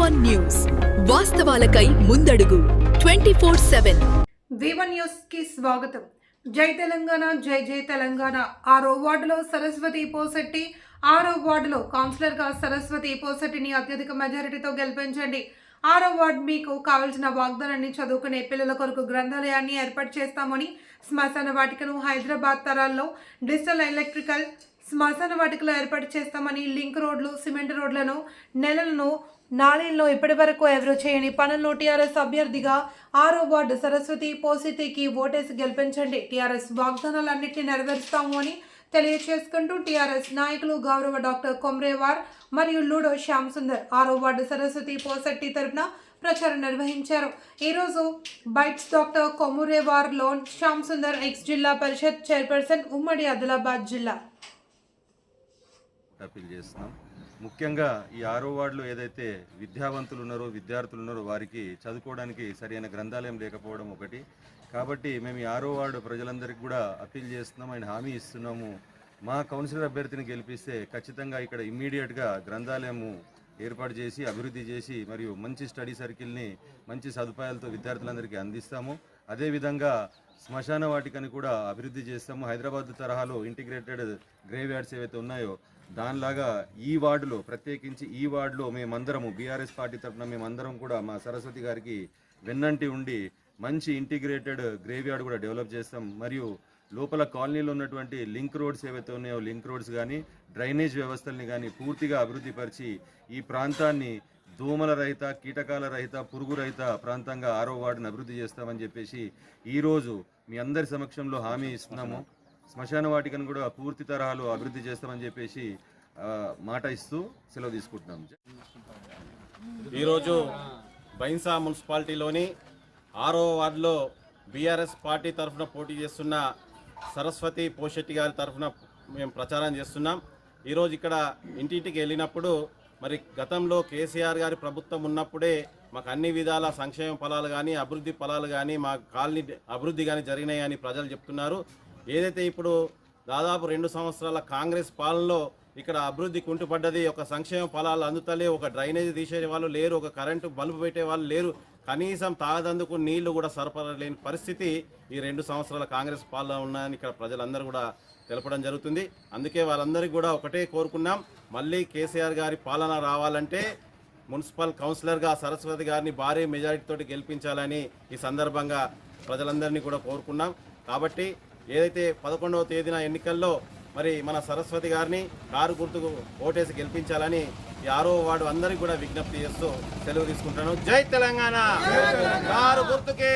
V1 news వాస్తవాలకై ముందడుగు 24/7 V1 news కి స్వాగతం. జై తెలంగాణ, జై జై తెలంగాణ. 6వ వార్డులో సరస్వతి పోసెట్టి, 6వ వార్డులో కౌన్సిలర్ గా సరస్వతి పోసెట్టిని అత్యధిక మెజారిటీతో గెలిపించండి. 6వ వార్డు మీకు కావాల్సిన వాగ్దానాన్ని చదువుకునే పిల్లల కొరకు గ్రంథాలయాన్ని ఏర్పాటు చేస్తామని, శ్మశాన వాటికను హైదరాబాద్ తరాల్లో డిజిటల్ ఎలక్ట్రికల్ శ్మశాన వాటికలో ఏర్పాటు చేస్తామని, లింక్ రోడ్లు, సిమెంట్ రోడ్లను, నెలలను, నాళేల్లో ఇప్పటి వరకు ఎవరు చేయని పనులను టీఆర్ఎస్ అభ్యర్థిగా 6వ వార్డు సరస్వతి పోసితికి ఓటేసి గెలిపించండి. టీఆర్ఎస్ వాగ్దానాలన్నింటినీ నెరవేరుస్తాము అని తెలియచేసుకుంటూ టీఆర్ఎస్ నాయకులు గౌరవ డాక్టర్ కొమ్రేవార్ మరియు లూడో శ్యామ్ సుందర్ 6వ వార్డు సరస్వతి పోసెట్టి తరపున ప్రచారం నిర్వహించారు. ఈరోజు బైట్స్ డాక్టర్ కొమురేవార్ లోన్ శ్యామ్ సుందర్ ఎక్స్ జిల్లా పరిషత్ చైర్పర్సన్, ఉమ్మడి ఆదిలాబాద్ జిల్లా. అప్పీల్ చేస్తున్నాం. ముఖ్యంగా ఈ 6వ వార్డులో ఏదైతే విద్యావంతులు ఉన్నారో, విద్యార్థులు ఉన్నారో వారికి చదువుకోవడానికి సరైన గ్రంథాలయం లేకపోవడం ఒకటి. కాబట్టి మేము ఈ 6వ వార్డు ప్రజలందరికీ కూడా అప్పీల్ చేస్తున్నాం అండ్ హామీ ఇస్తున్నాము. మా కౌన్సిలర్ అభ్యర్థిని గెలిపిస్తే ఖచ్చితంగా ఇక్కడ ఇమ్మీడియట్గా గ్రంథాలయము ఏర్పాటు చేసి, అభివృద్ధి చేసి, మరియు మంచి స్టడీ సర్కిల్ని మంచి సదుపాయాలతో విద్యార్థులందరికీ అందిస్తాము. అదేవిధంగా శ్మశాన వాటికని కూడా అభివృద్ధి చేస్తాము. హైదరాబాద్ తరహాలో ఇంటిగ్రేటెడ్ గ్రేవ్ యార్డ్స్ ఏవైతే ఉన్నాయో దానిలాగా ఈ వార్డులో, ప్రత్యేకించి ఈ వార్డులో మేమందరము బీఆర్ఎస్ పార్టీ తరఫున మేమందరం కూడా మా సరస్వతి గారికి వెన్నంటి ఉండి మంచి ఇంటిగ్రేటెడ్ గ్రేవ్ యార్డ్ కూడా డెవలప్ చేస్తాం. మరియు లోపల కాలనీలో ఉన్నటువంటి లింక్ రోడ్స్ ఏవైతే ఉన్నాయో లింక్ రోడ్స్ కానీ, డ్రైనేజ్ వ్యవస్థల్ని కానీ పూర్తిగా అభివృద్ధి పరిచి ఈ ప్రాంతాన్ని దోమల రహిత, కీటకాల రహిత, పురుగు రహిత ప్రాంతంగా 6వ వార్డును అభివృద్ధి చేస్తామని చెప్పేసి ఈరోజు మీ అందరి సమక్షంలో హామీ ఇస్తున్నాము. శ్మశాన వాటికను కూడా పూర్తి తరహాలో అభివృద్ధి చేస్తామని చెప్పేసి మాట ఇస్తూ సెలవు తీసుకుంటున్నాం. ఈరోజు బైన్సా మున్సిపాలిటీలోని 6వ వార్డులో బీఆర్ఎస్ పార్టీ తరఫున పోటీ చేస్తున్న సరస్వతి పోషెట్టి గారి తరఫున మేము ప్రచారం చేస్తున్నాం. ఈరోజు ఇక్కడ ఇంటింటికి వెళ్ళినప్పుడు మరి గతంలో కేసీఆర్ గారి ప్రభుత్వం ఉన్నప్పుడే మాకు అన్ని విధాల సంక్షేమ ఫలాలు కానీ, అభివృద్ధి ఫలాలు కానీ, మా కాలనీ అభివృద్ధి కానీ జరిగినాయని ప్రజలు చెప్తున్నారు. ఏదైతే ఇప్పుడు దాదాపు 2 సంవత్సరాల కాంగ్రెస్ పాలనలో ఇక్కడ అభివృద్ధి కుంటుపడ్డది. ఒక సంక్షేమ ఫలాలు అందుతలే, ఒక డ్రైనేజ్ తీసే వాళ్ళు లేరు, ఒక కరెంటు బల్బు పెట్టే వాళ్ళు లేరు, కనీసం తాగదందుకు నీళ్లు కూడా సరఫరా లేని పరిస్థితి ఈ 2 సంవత్సరాల కాంగ్రెస్ పాలన ఉన్నాయని ఇక్కడ ప్రజలందరూ కూడా తెలపడం జరుగుతుంది. అందుకే వాళ్ళందరికీ కూడా ఒకటే కోరుకున్నాం, మళ్ళీ కేసీఆర్ గారి పాలన రావాలంటే మున్సిపల్ కౌన్సిలర్గా సరస్వతి గారిని భారీ మెజారిటీతోటి గెలిపించాలని ఈ సందర్భంగా ప్రజలందరినీ కూడా కోరుకున్నాం. కాబట్టి ఏదైతే 11వ తేదీన ఎన్నికల్లో మరి మన సరస్వతి గారిని కారు గుర్తుకు ఓటేసి గెలిపించాలని ఈ 6వ వార్డు అందరికీ కూడా విజ్ఞప్తి చేస్తూ సెలవు తీసుకుంటాను. జై తెలంగాణ. కారు గుర్తుకి.